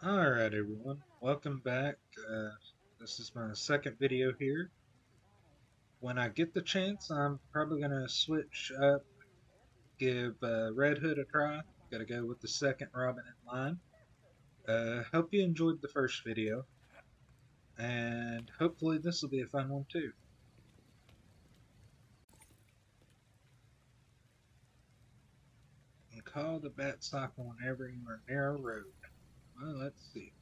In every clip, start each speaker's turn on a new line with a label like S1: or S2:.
S1: Alright everyone, welcome back. This is my second video here. When I get the chance, I'm probably going to switch up, give Red Hood a try. Gotta go with the second Robin in line. Hope you enjoyed the first video, and hopefully this will be a fun one too. And call the bat cycle whenever you are near a road. Well, let's see.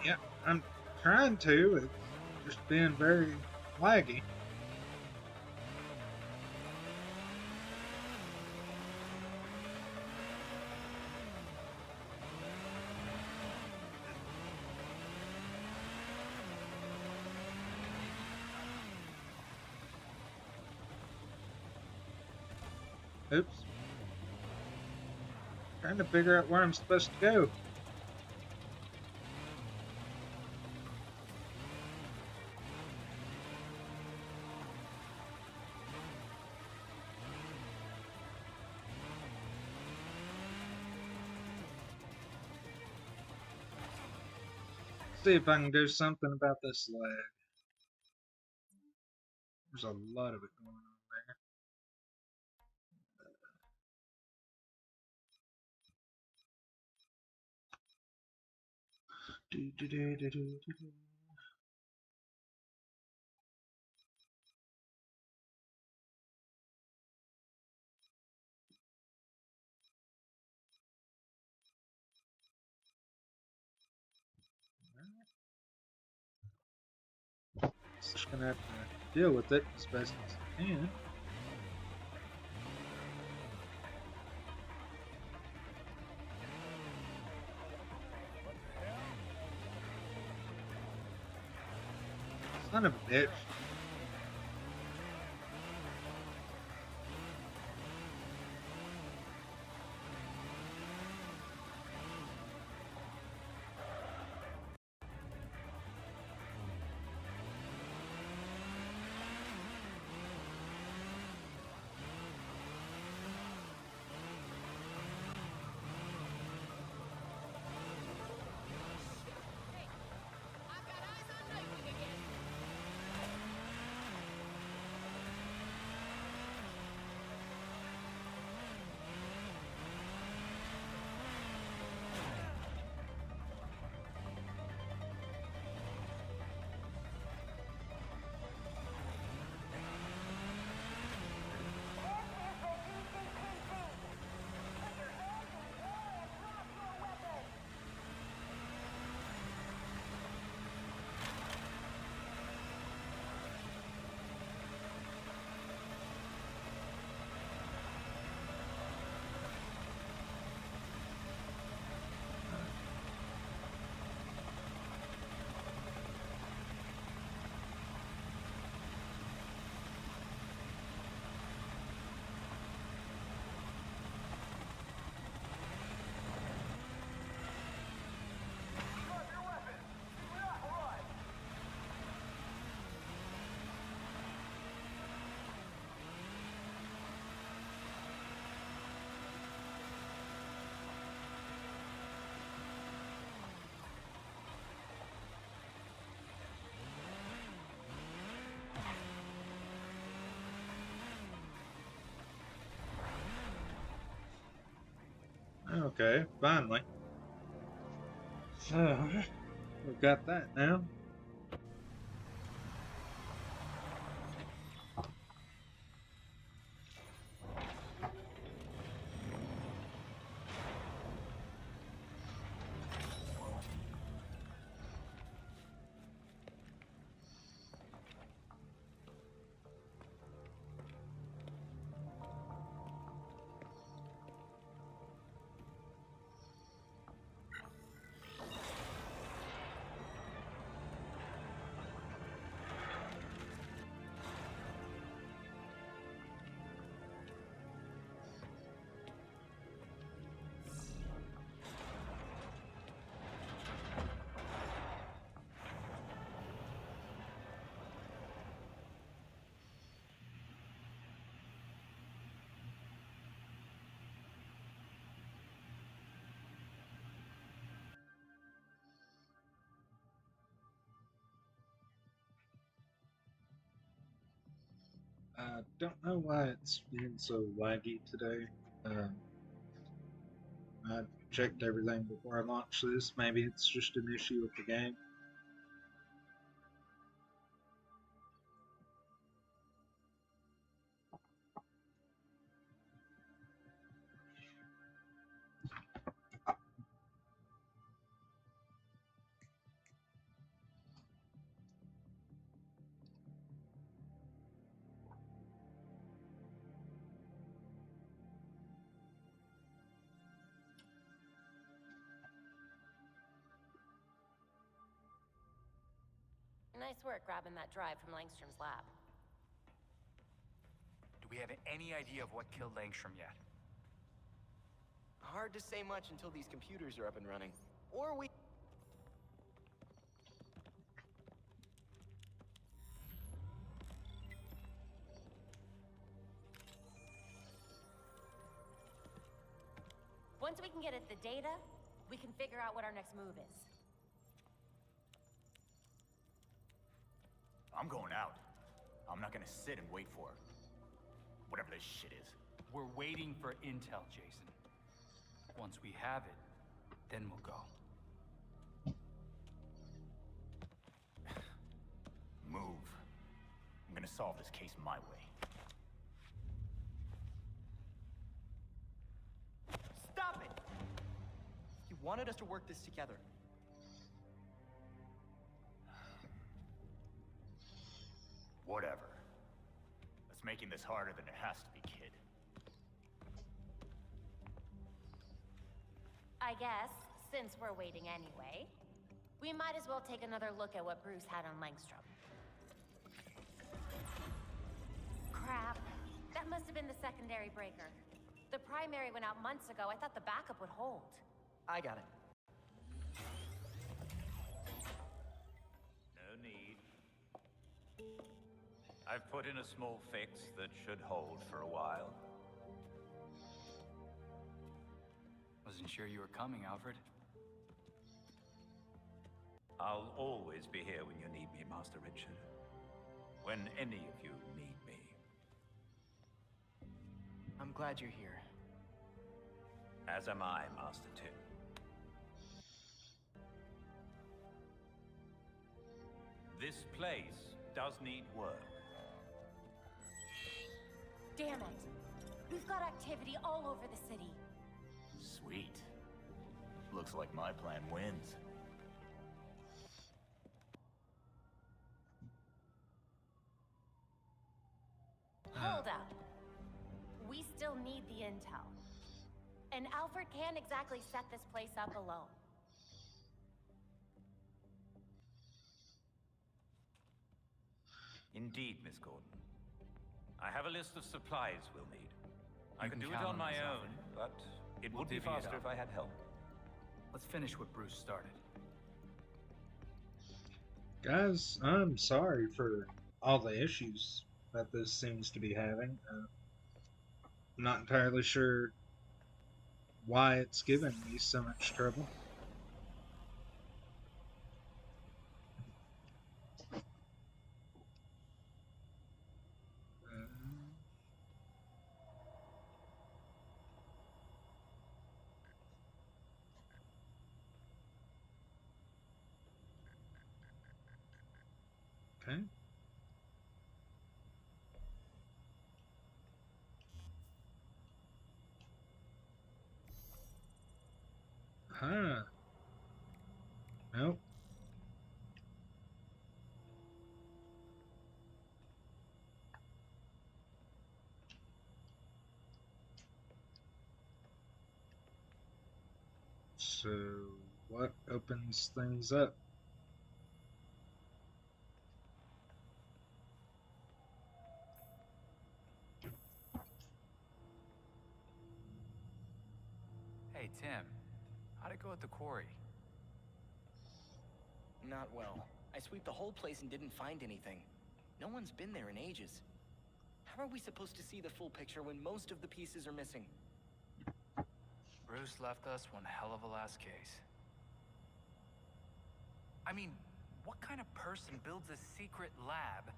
S1: Yeah, I'm trying to. It's just being very laggy. Oops. Trying to figure out where I'm supposed to go. See if I can do something about this lag. There's a lot of it going on there. Do, do, do, do, do, do, do. Just gonna have to deal with it as best as I can. Son of a bitch. Okay, finally. So, we've got that now. I don't know why it's being so laggy today. Um, I checked everything before I launched this. Maybe it's just an issue with the game.
S2: Nice work grabbing that drive from Langstrom's lab.
S3: Do we have any idea of what killed Langstrom yet?
S4: Hard to say much until these computers are up and running. Or we...
S2: Once we can get at the data, we can figure out what our next move is.
S3: I'm going out. I'm not gonna sit and wait for whatever this shit is.
S5: We're waiting for intel, Jason. Once we have it, then we'll go.
S3: Move. I'm gonna solve this case my way.
S4: Stop it! You wanted us to work this together.
S3: Whatever. That's making this harder than it has to be, kid.
S2: I guess, since we're waiting anyway, we might as well take another look at what Bruce had on Langstrom. Crap. That must have been the secondary breaker. The primary went out months ago. I thought the backup would hold.
S4: I got it.
S6: No need. I've put in a small fix that should hold for a while.
S5: Wasn't sure you were coming, Alfred.
S6: I'll always be here when you need me, Master Richard. When any of you need me.
S4: I'm glad you're here.
S6: As am I, Master Tim. This place does need work.
S2: Damn it! We've got activity all over the city.
S3: Sweet. Looks like my plan wins.
S2: Hold up. We still need the intel. And Alfred can't exactly set this place up alone.
S6: Indeed, Miss Gordon. I have a list of supplies we'll need. I
S5: You
S6: can
S5: can
S6: do it
S5: count
S6: on
S5: on
S6: my
S5: us,
S6: own,
S5: Alfred.
S6: but it
S5: We'll
S6: would be
S5: divvy it
S6: faster
S5: up.
S6: if I had help.
S5: Let's finish what Bruce started.
S1: Guys, I'm sorry for all the issues that this seems to be having. I'm not entirely sure why it's giving me so much trouble. Okay. Huh. Nope. So, what opens things up?
S5: Hey, Tim. How'd it go at the quarry?
S4: Not well. I sweeped the whole place and didn't find anything. No one's been there in ages. How are we supposed to see the full picture when most of the pieces are missing?
S5: Bruce left us one hell of a last case. I mean, what kind of person builds a secret lab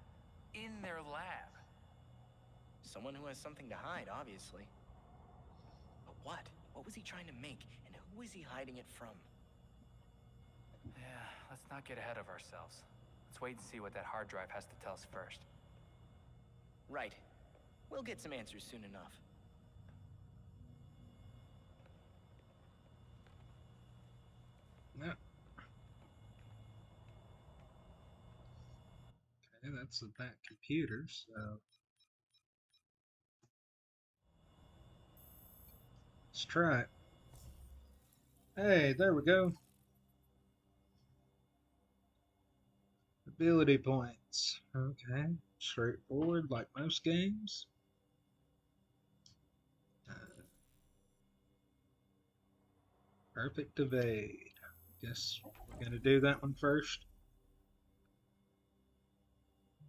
S5: in their lab?
S4: Someone who has something to hide, obviously. But what? What was he trying to make, and who is he hiding it from?
S5: Yeah, let's not get ahead of ourselves. Let's wait and see what that hard drive has to tell us first.
S4: Right. We'll get some answers soon enough.
S1: Yeah. Okay, that's the back computer, so let's try it. Hey, there we go. Ability points. Okay, straightforward like most games. Uh, Perfect evade. Guess we're gonna do that one first.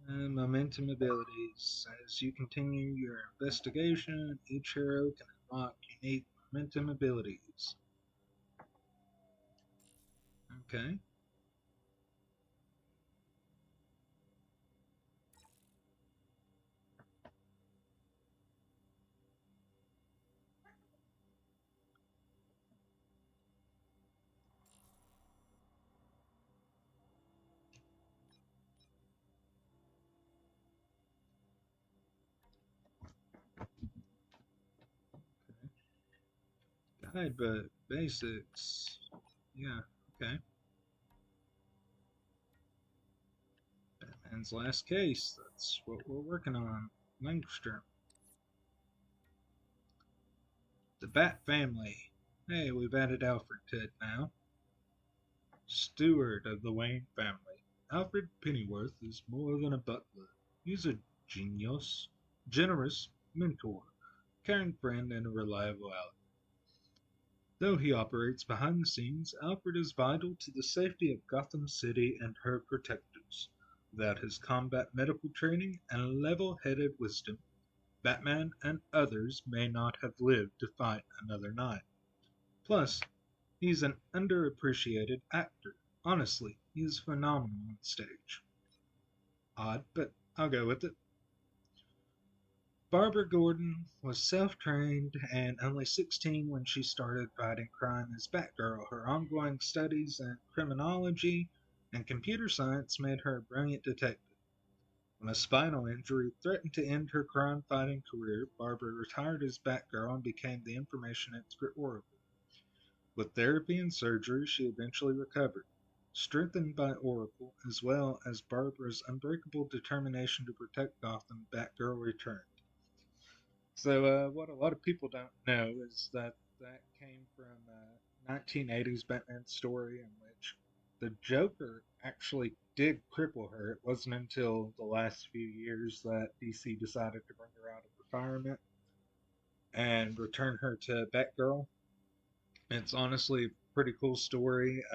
S1: Momentum abilities. As you continue your investigation, each hero can unlock unique momentum abilities. Okay. Guide but basics. Yeah, okay. Batman's last case. That's what we're working on. Langstrom. The Bat family. Hey, we've added Alfred to it now. Steward of the Wayne family. Alfred Pennyworth is more than a butler. He's a genius, generous mentor, caring friend, and a reliable ally. Though he operates behind the scenes, Alfred is vital to the safety of Gotham City and her protectors. Without his combat medical training and level-headed wisdom, Batman and others may not have lived to fight another night. Plus, he's an underappreciated actor. Honestly, he is phenomenal on stage. Odd, but I'll go with it. Barbara Gordon was self-trained and only 16 when she started fighting crime as Batgirl. Her ongoing studies in criminology and computer science made her a brilliant detective. When a spinal injury threatened to end her crime-fighting career, Barbara retired as Batgirl and became the information expert Oracle. With therapy and surgery, she eventually recovered. Strengthened by Oracle, as well as Barbara's unbreakable determination to protect Gotham, Batgirl returned. So, what a lot of people don't know is that that came from 1980s Batman story in which the Joker actually did cripple her. It wasn't until the last few years that DC decided to bring her out of retirement and return her to Batgirl. It's honestly a pretty cool story.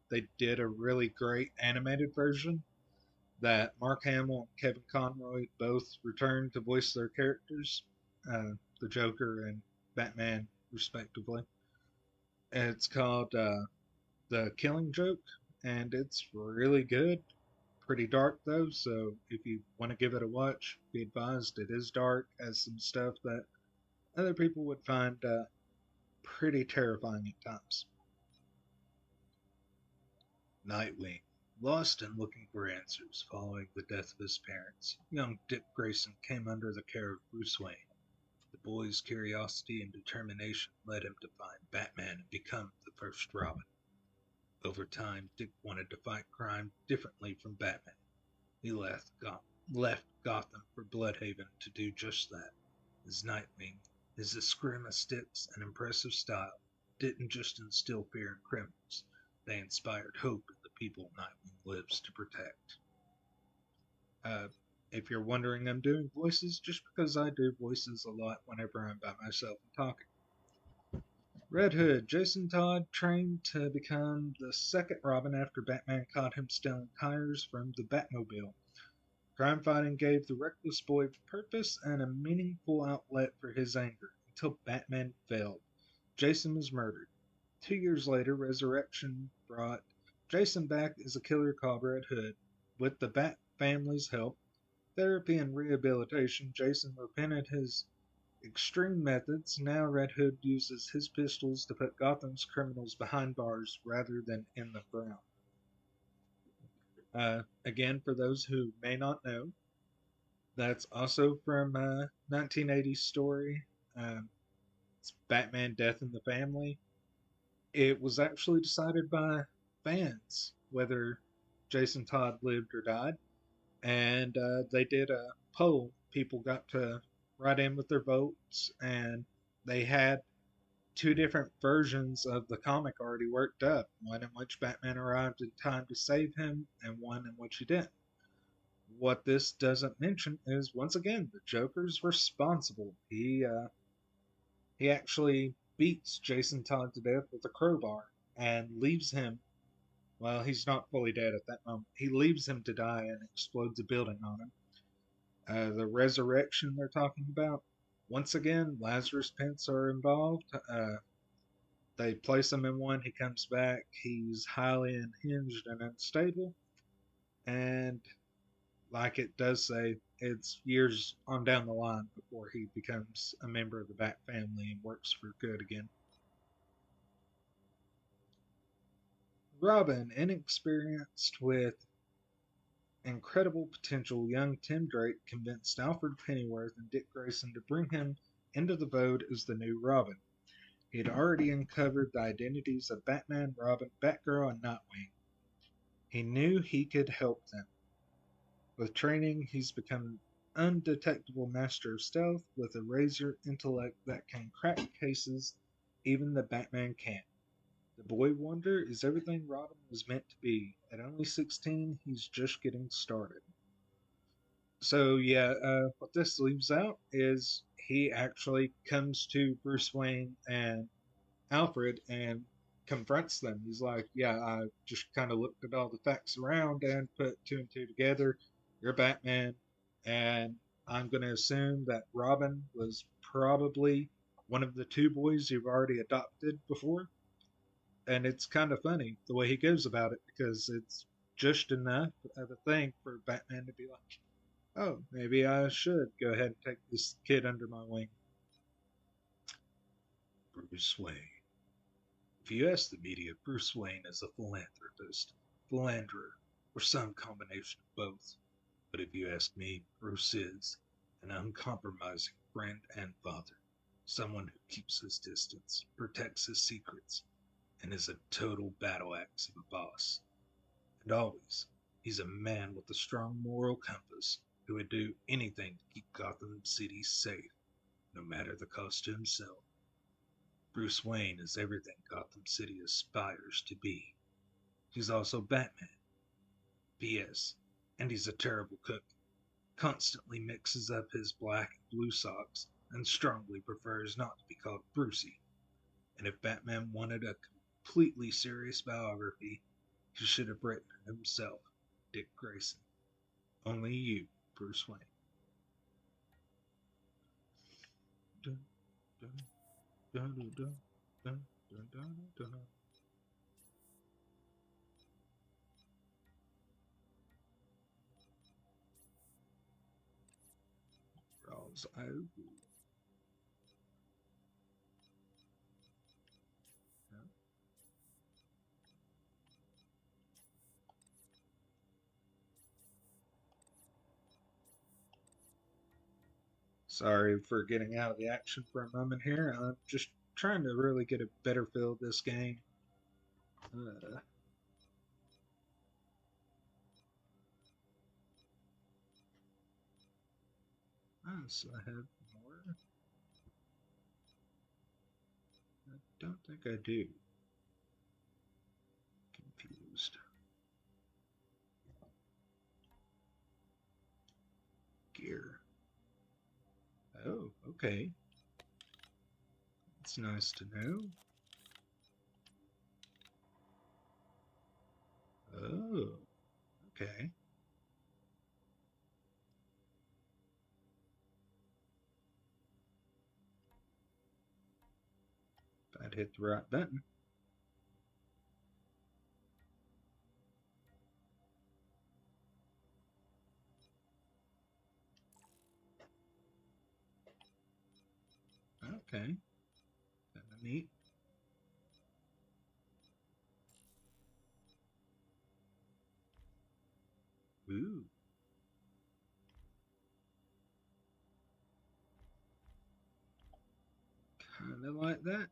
S1: They did a really great animated version that Mark Hamill and Kevin Conroy both returned to voice their characters, the Joker and Batman, respectively. It's called The Killing Joke, and it's really good. Pretty dark, though, so if you want to give it a watch, be advised it is dark, has some stuff that other people would find pretty terrifying at times. Nightwing. Lost and looking for answers following the death of his parents, young Dick Grayson came under the care of Bruce Wayne. The boy's curiosity and determination led him to find Batman and become the first Robin. Over time, Dick wanted to fight crime differently from Batman. He left Gotham for Bloodhaven to do just that. His Nightwing, his escrima and impressive style didn't just instill fear in criminals, they inspired hope in the people Nightwing lives to protect. Uh, if you're wondering, I'm doing voices just because I do voices a lot whenever I'm by myself and talking. Red Hood, Jason Todd trained to become the second Robin after Batman caught him stealing tires from the Batmobile. Crime fighting gave the reckless boy purpose and a meaningful outlet for his anger until Batman failed. Jason was murdered. 2 years later, Resurrection brought Jason back as a killer called Red Hood. With the Bat family's help, therapy, and rehabilitation, Jason repented his extreme methods. Now Red Hood uses his pistols to put Gotham's criminals behind bars rather than in the ground. Again, for those who may not know, that's also from a 1980s story. It's Batman Death in the Family. It was actually decided by fans whether Jason Todd lived or died, and they did a poll. People got to write in with their votes, and they had two different versions of the comic already worked up, one in which Batman arrived in time to save him, and one in which he didn't. What this doesn't mention is, once again, the Joker's responsible. He actually beats Jason Todd to death with a crowbar and leaves him. Well, he's not fully dead at that moment. He leaves him to die and explodes a building on him. The resurrection they're talking about, once again, Lazarus pits are involved. They place him in one, he comes back, he's highly unhinged and unstable, and like it does say, it's years on down the line before he becomes a member of the Bat family and works for good again. Robin, inexperienced with incredible potential, young Tim Drake convinced Alfred Pennyworth and Dick Grayson to bring him into the vote as the new Robin. He had already uncovered the identities of Batman, Robin, Batgirl, and Nightwing. He knew he could help them. With training, he's become an undetectable master of stealth with a razor intellect that can crack cases even the Batman can't. The boy wonder is everything Robin was meant to be. At only 16, he's just getting started. So, yeah, what this leaves out is he actually comes to Bruce Wayne and Alfred and confronts them. He's like, yeah, I just kind of looked at all the facts around and put two and two together. You're Batman, and I'm going to assume that Robin was probably one of the two boys you've already adopted before. And it's kind of funny the way he goes about it because it's just enough of a thing for Batman to be like, oh, maybe I should go ahead and take this kid under my wing. Bruce Wayne. If you ask the media, Bruce Wayne is a philanthropist, philanderer, or some combination of both. But if you ask me, Bruce is an uncompromising friend and father, someone who keeps his distance, protects his secrets, and is a total battle axe of a boss. And always, he's a man with a strong moral compass who would do anything to keep Gotham City safe, no matter the cost to himself. Bruce Wayne is everything Gotham City aspires to be. He's also Batman. P.S. And he's a terrible cook. Constantly mixes up his black and blue socks and strongly prefers not to be called Brucey. And if Batman wanted a completely serious biography, he should have written it himself, Dick Grayson. Only you, Bruce Wayne. Dun, dun, dun, dun, dun, dun, dun, dun, dun. Raw's out. Sorry for getting out of the action for a moment here. I'm just trying to really get a better feel of this game. So I have more. I don't think I do. Confused. Gear. Oh, okay. It's nice to know. Oh, okay. If I'd hit the right button. Okay. Kind of neat. Ooh. Kind of like that.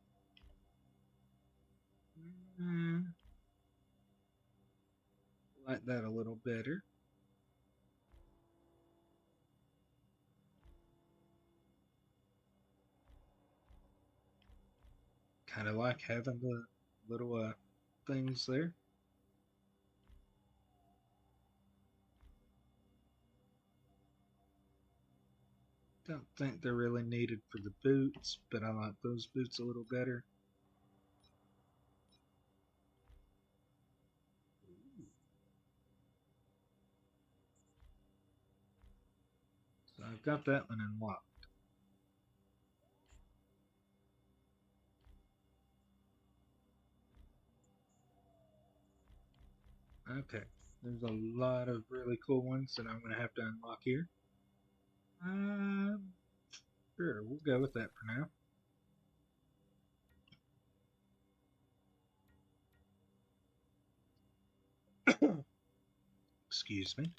S1: Like that a little better. Kind of like having the little things there. Don't think they're really needed for the boots, but I like those boots a little better. So I've got that one unlocked. Okay, there's a lot of really cool ones that I'm going to have to unlock here. Sure, we'll go with that for now. Excuse me.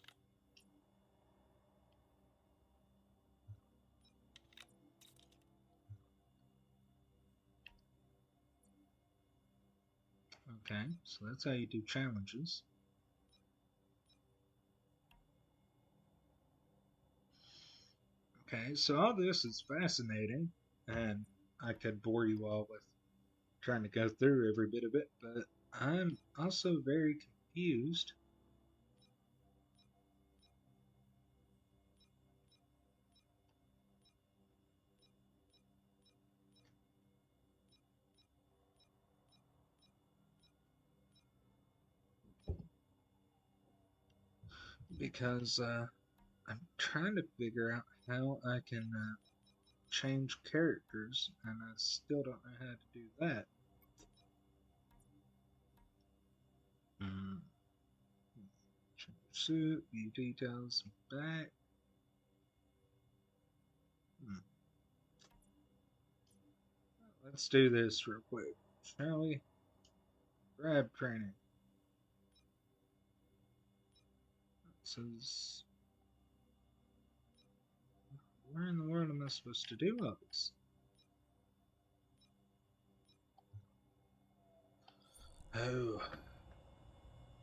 S1: Okay, so that's how you do challenges. Okay, so all this is fascinating, and I could bore you all with trying to go through every bit of it, but I'm also very confused because I'm trying to figure out how I can change characters, and I still don't know how to do that. Hmm. Change suit, view details, back. Hmm. Let's do this real quick, shall we? Grab training. It says, where in the world am I supposed to do all this? Oh,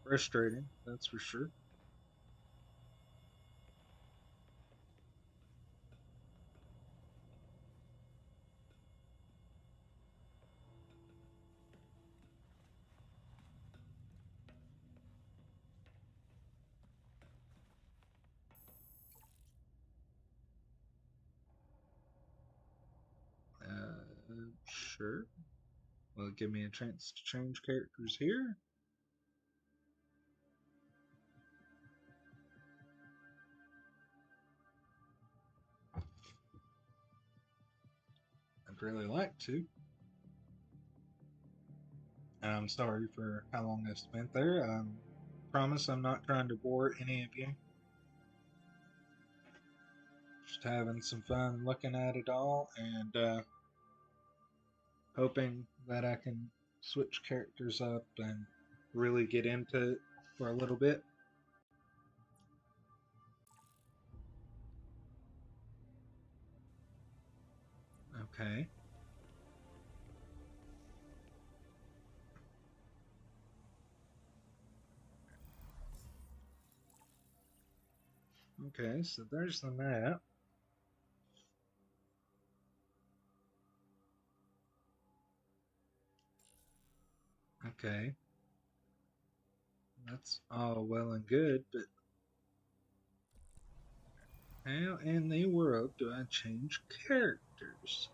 S1: frustrating, that's for sure. Sure. Will it give me a chance to change characters here? I'd really like to. I'm sorry for how long I spent there. I promise I'm not trying to bore any of you. Just having some fun looking at it all and hoping that I can switch characters up and really get into it for a little bit. Okay. Okay, so there's the map. Okay. That's all well and good, but how in the world do I change characters?